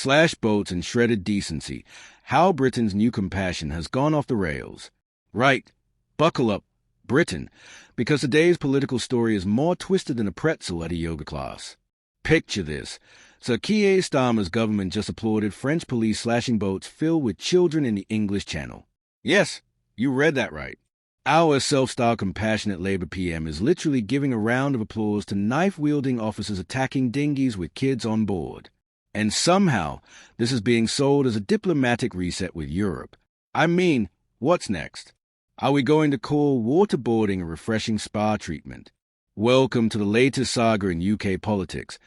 Slash boats and shredded decency. How Britain's new compassion has gone off the rails. Right. Buckle up, Britain, because today's political story is more twisted than a pretzel at a yoga class. Picture this. Sir Keir Starmer's government just applauded French police slashing boats filled with children in the English Channel. Yes, you read that right. Our self-styled compassionate Labour PM is literally giving a round of applause to knife-wielding officers attacking dinghies with kids on board. And somehow, this is being sold as a diplomatic reset with Europe. I mean, what's next? Are we going to call waterboarding a refreshing spa treatment? Welcome to the latest saga in UK politics,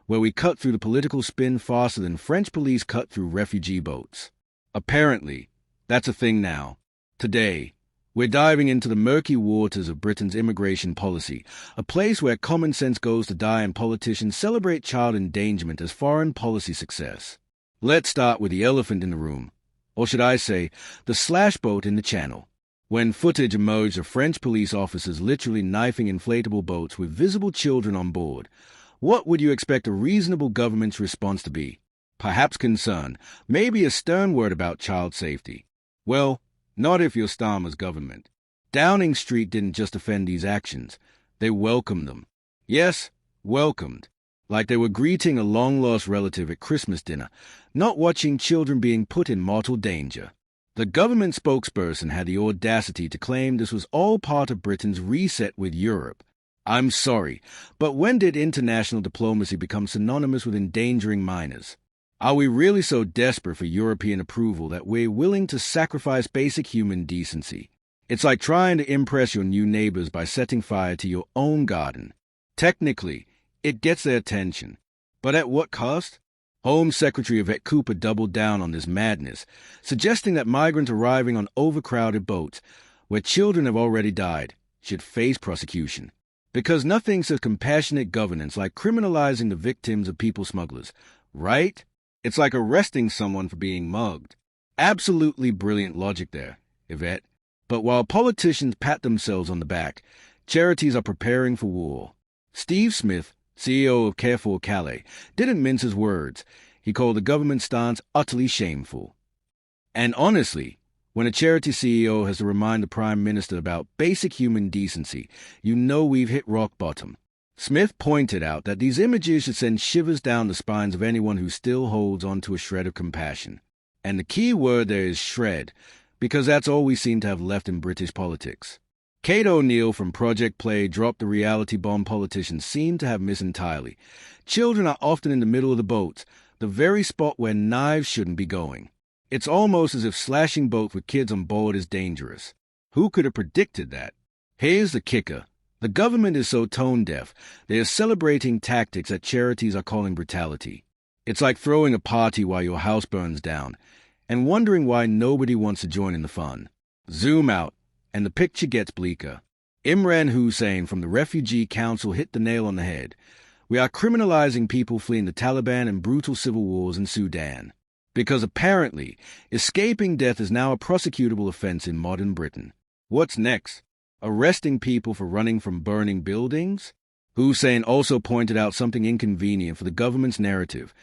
where we cut through the political spin faster than French police cut through refugee boats. Apparently, that's a thing now. Today, we're diving into the murky waters of Britain's immigration policy, a place where common sense goes to die and politicians celebrate child endangerment as foreign policy success. Let's start with the elephant in the room, or should I say, the slash boat in the Channel. When footage emerged of French police officers literally knifing inflatable boats with visible children on board, what would you expect a reasonable government's response to be? Perhaps concern, maybe a stern word about child safety. Well, not if you're Starmer's government. Downing Street didn't just defend these actions, they welcomed them. Yes, welcomed. Like they were greeting a long-lost relative at Christmas dinner, not watching children being put in mortal danger. The government spokesperson had the audacity to claim this was all part of Britain's reset with Europe. I'm sorry, but when did international diplomacy become synonymous with endangering minors? Are we really so desperate for European approval that we're willing to sacrifice basic human decency? It's like trying to impress your new neighbours by setting fire to your own garden. Technically, it gets their attention. But at what cost? Home Secretary Yvette Cooper doubled down on this madness, suggesting that migrants arriving on overcrowded boats, where children have already died, should face prosecution. Because nothing says compassionate governance like criminalizing the victims of people smugglers, right? It's like arresting someone for being mugged. Absolutely brilliant logic there, Yvette. But while politicians pat themselves on the back, charities are preparing for war. Steve Smith, CEO of Care for Calais, didn't mince his words. He called the government's stance utterly shameful. And honestly, when a charity CEO has to remind the Prime Minister about basic human decency, you know we've hit rock bottom. Smith pointed out that these images should send shivers down the spines of anyone who still holds on to a shred of compassion. And the key word there is shred, because that's all we seem to have left in British politics. Kate O'Neill from Project Play dropped the reality bomb politicians seem to have missed entirely. Children are often in the middle of the boats, the very spot where knives shouldn't be going. It's almost as if slashing boats with kids on board is dangerous. Who could have predicted that? Here's the kicker. The government is so tone-deaf, they are celebrating tactics that charities are calling brutality. It's like throwing a party while your house burns down, and wondering why nobody wants to join in the fun. Zoom out, and the picture gets bleaker. Imran Hussain from the Refugee Council hit the nail on the head. We are criminalizing people fleeing the Taliban and brutal civil wars in Sudan. Because apparently, escaping death is now a prosecutable offense in modern Britain. What's next? Arresting people for running from burning buildings? Hussain also pointed out something inconvenient for the government's narrative.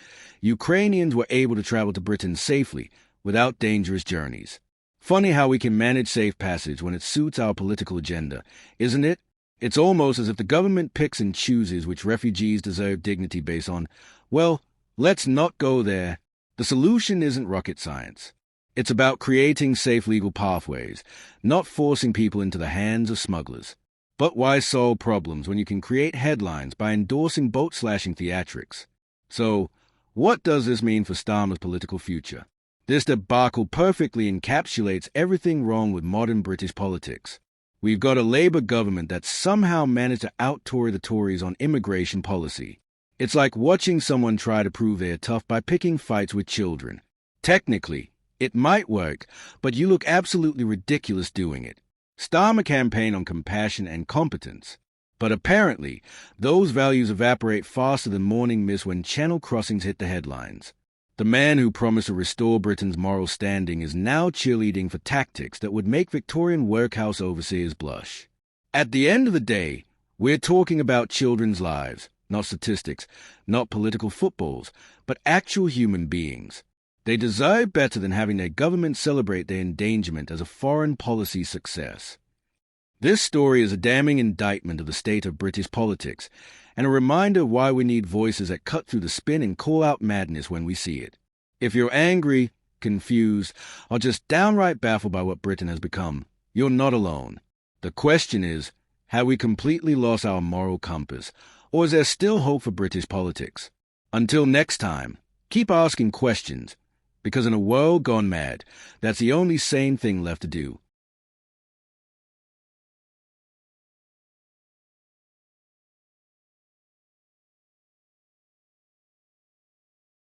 Ukrainians were able to travel to Britain safely, without dangerous journeys. Funny how we can manage safe passage when it suits our political agenda, isn't it? It's almost as if the government picks and chooses which refugees deserve dignity based on, well, let's not go there. The solution isn't rocket science. It's about creating safe legal pathways, not forcing people into the hands of smugglers. But why solve problems when you can create headlines by endorsing boat-slashing theatrics? So, what does this mean for Starmer's political future? This debacle perfectly encapsulates everything wrong with modern British politics. We've got a Labour government that somehow managed to out-Tory the Tories on immigration policy. It's like watching someone try to prove they're tough by picking fights with children. Technically, it might work, but you look absolutely ridiculous doing it. Starmer campaigned on compassion and competence. But apparently, those values evaporate faster than morning mist when Channel crossings hit the headlines. The man who promised to restore Britain's moral standing is now cheerleading for tactics that would make Victorian workhouse overseers blush. At the end of the day, we're talking about children's lives, not statistics, not political footballs, but actual human beings. They deserve better than having their government celebrate their endangerment as a foreign policy success. This story is a damning indictment of the state of British politics, and a reminder of why we need voices that cut through the spin and call out madness when we see it. If you're angry, confused, or just downright baffled by what Britain has become, you're not alone. The question is, have we completely lost our moral compass, or is there still hope for British politics? Until next time, keep asking questions, because in a world gone mad, that's the only sane thing left to do.